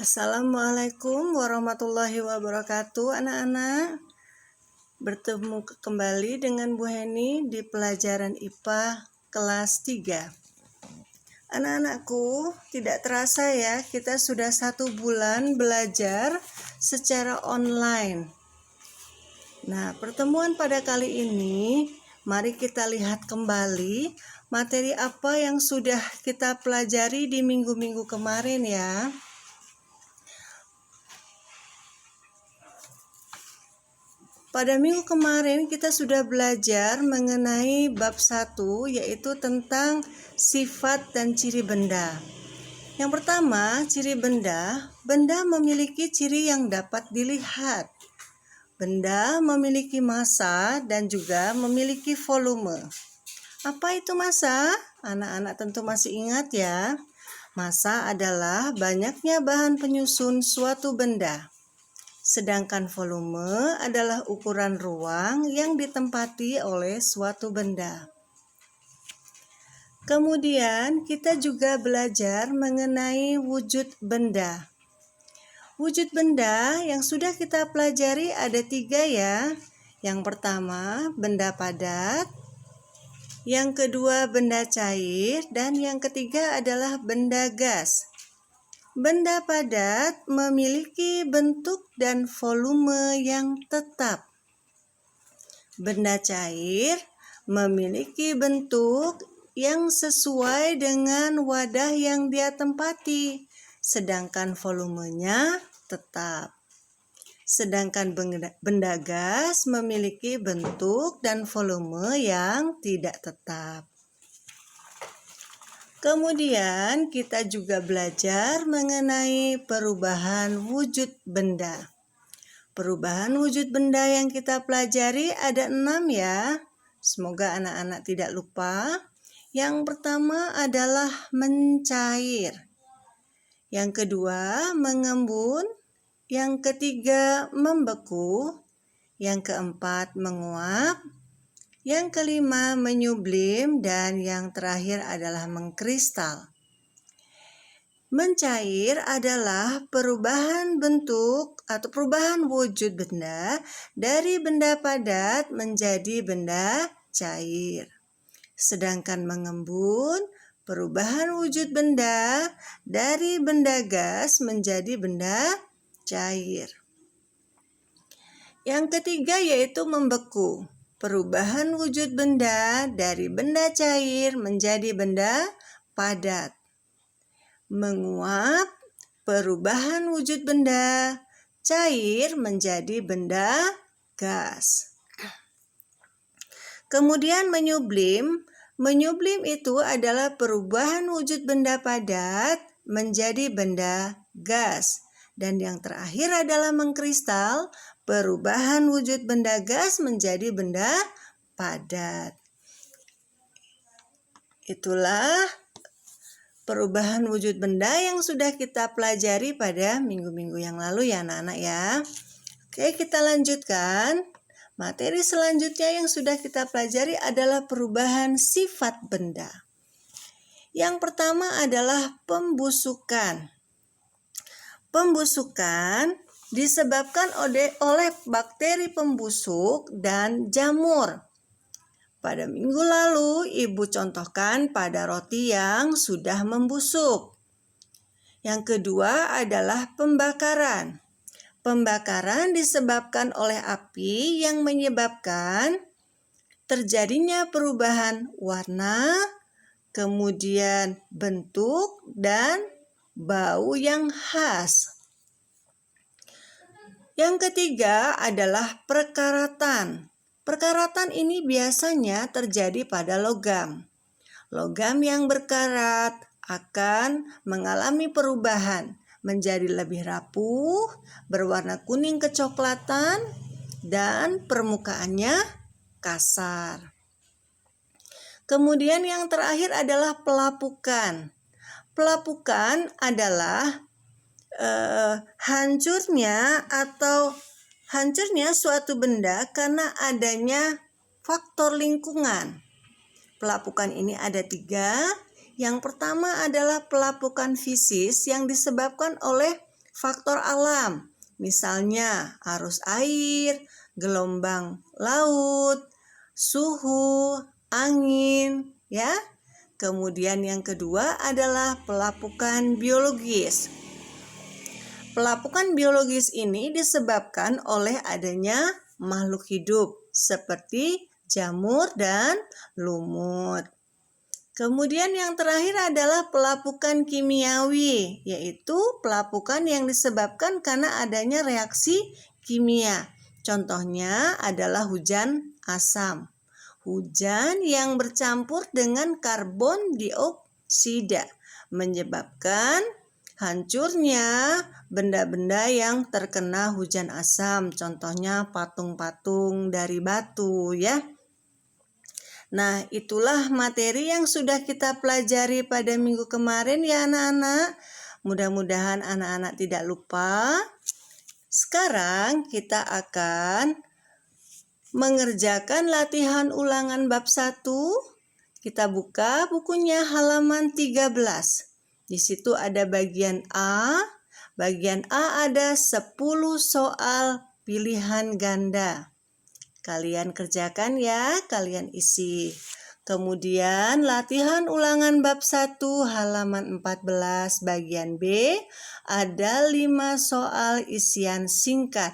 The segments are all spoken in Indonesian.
Assalamualaikum warahmatullahi wabarakatuh, anak-anak. Bertemu kembali dengan Bu Heni di pelajaran IPA kelas 3. Anak-anakku, tidak terasa ya, kita sudah 1 bulan belajar secara online. Nah, pertemuan pada kali ini, mari kita lihat kembali materi apa yang sudah kita pelajari di minggu-minggu kemarin ya. Pada minggu kemarin kita sudah belajar mengenai bab 1, yaitu tentang sifat dan ciri benda. Yang pertama, ciri benda. Benda memiliki ciri yang dapat dilihat. Benda memiliki massa dan juga memiliki volume. Apa itu massa? Anak-anak tentu masih ingat ya. Massa adalah banyaknya bahan penyusun suatu benda. Sedangkan volume adalah ukuran ruang yang ditempati oleh suatu benda. Kemudian kita juga belajar mengenai wujud benda. Wujud benda yang sudah kita pelajari ada 3 ya. Yang pertama benda padat, yang kedua benda cair, dan yang ketiga adalah benda gas. Benda padat memiliki bentuk dan volume yang tetap. Benda cair memiliki bentuk yang sesuai dengan wadah yang dia tempati, sedangkan volumenya tetap. Sedangkan benda gas memiliki bentuk dan volume yang tidak tetap. Kemudian kita juga belajar mengenai perubahan wujud benda. Perubahan wujud benda yang kita pelajari ada 6 ya. Semoga anak-anak tidak lupa. Yang pertama adalah mencair. Yang kedua mengembun. Yang ketiga membeku. Yang keempat menguap. Yang kelima menyublim, dan yang terakhir adalah mengkristal. Mencair adalah perubahan bentuk atau perubahan wujud benda dari benda padat menjadi benda cair. Sedangkan mengembun, perubahan wujud benda dari benda gas menjadi benda cair. Yang ketiga yaitu membeku. Perubahan wujud benda dari benda cair menjadi benda padat. Menguap, perubahan wujud benda cair menjadi benda gas. Kemudian menyublim. Menyublim itu adalah perubahan wujud benda padat menjadi benda gas. Dan yang terakhir adalah mengkristal, perubahan wujud benda gas menjadi benda padat. Itulah perubahan wujud benda yang sudah kita pelajari pada minggu-minggu yang lalu ya anak-anak ya. Oke, kita lanjutkan. Materi selanjutnya yang sudah kita pelajari adalah perubahan sifat benda. Yang pertama adalah pembusukan. Pembusukan disebabkan oleh bakteri pembusuk dan jamur. Pada minggu lalu, Ibu contohkan pada roti yang sudah membusuk. Yang kedua adalah pembakaran. Pembakaran disebabkan oleh api yang menyebabkan terjadinya perubahan warna, kemudian bentuk, dan bau yang khas. Yang ketiga adalah perkaratan. Perkaratan ini biasanya terjadi pada logam. Logam yang berkarat akan mengalami perubahan menjadi lebih rapuh, berwarna kuning kecoklatan, dan permukaannya kasar. Kemudian yang terakhir adalah pelapukan. Pelapukan adalah hancurnya suatu benda karena adanya faktor lingkungan. Pelapukan ini ada 3. Yang pertama adalah pelapukan fisis yang disebabkan oleh faktor alam. Misalnya arus air, gelombang laut, suhu, angin, ya. Kemudian yang kedua adalah pelapukan biologis. Pelapukan biologis ini disebabkan oleh adanya makhluk hidup seperti jamur dan lumut. Kemudian yang terakhir adalah pelapukan kimiawi, yaitu pelapukan yang disebabkan karena adanya reaksi kimia. Contohnya adalah hujan asam. Hujan yang bercampur dengan karbon dioksida menyebabkan hancurnya benda-benda yang terkena hujan asam. Contohnya patung-patung dari batu, ya. Nah, itulah materi yang sudah kita pelajari pada minggu kemarin ya anak-anak. Mudah-mudahan anak-anak tidak lupa. Sekarang kita akan mengerjakan latihan ulangan bab 1. Kita buka bukunya halaman 13. Di situ ada bagian A. Bagian A ada 10 soal pilihan ganda. Kalian kerjakan ya, kalian isi. Kemudian latihan ulangan bab 1 halaman 14 bagian B ada 5 soal isian singkat.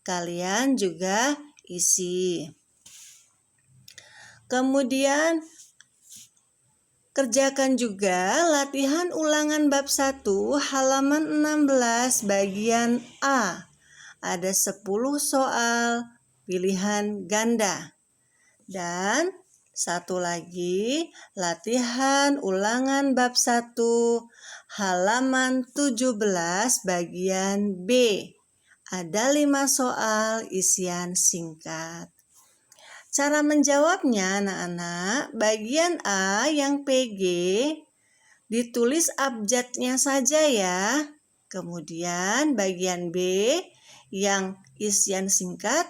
Kalian juga isi. Kemudian kerjakan juga latihan ulangan bab 1 halaman 16 bagian A. Ada 10 soal pilihan ganda. Dan satu lagi, latihan ulangan bab 1 halaman 17 bagian B. Ada 5 soal isian singkat. Cara menjawabnya anak-anak, bagian A yang PG ditulis abjadnya saja ya. Kemudian bagian B yang isian singkat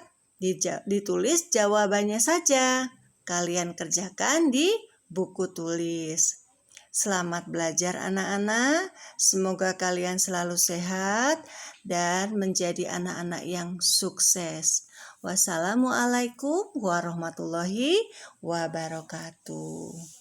ditulis jawabannya saja. Kalian kerjakan di buku tulis. Selamat belajar anak-anak. Semoga kalian selalu sehat dan menjadi anak-anak yang sukses. Wassalamualaikum warahmatullahi wabarakatuh.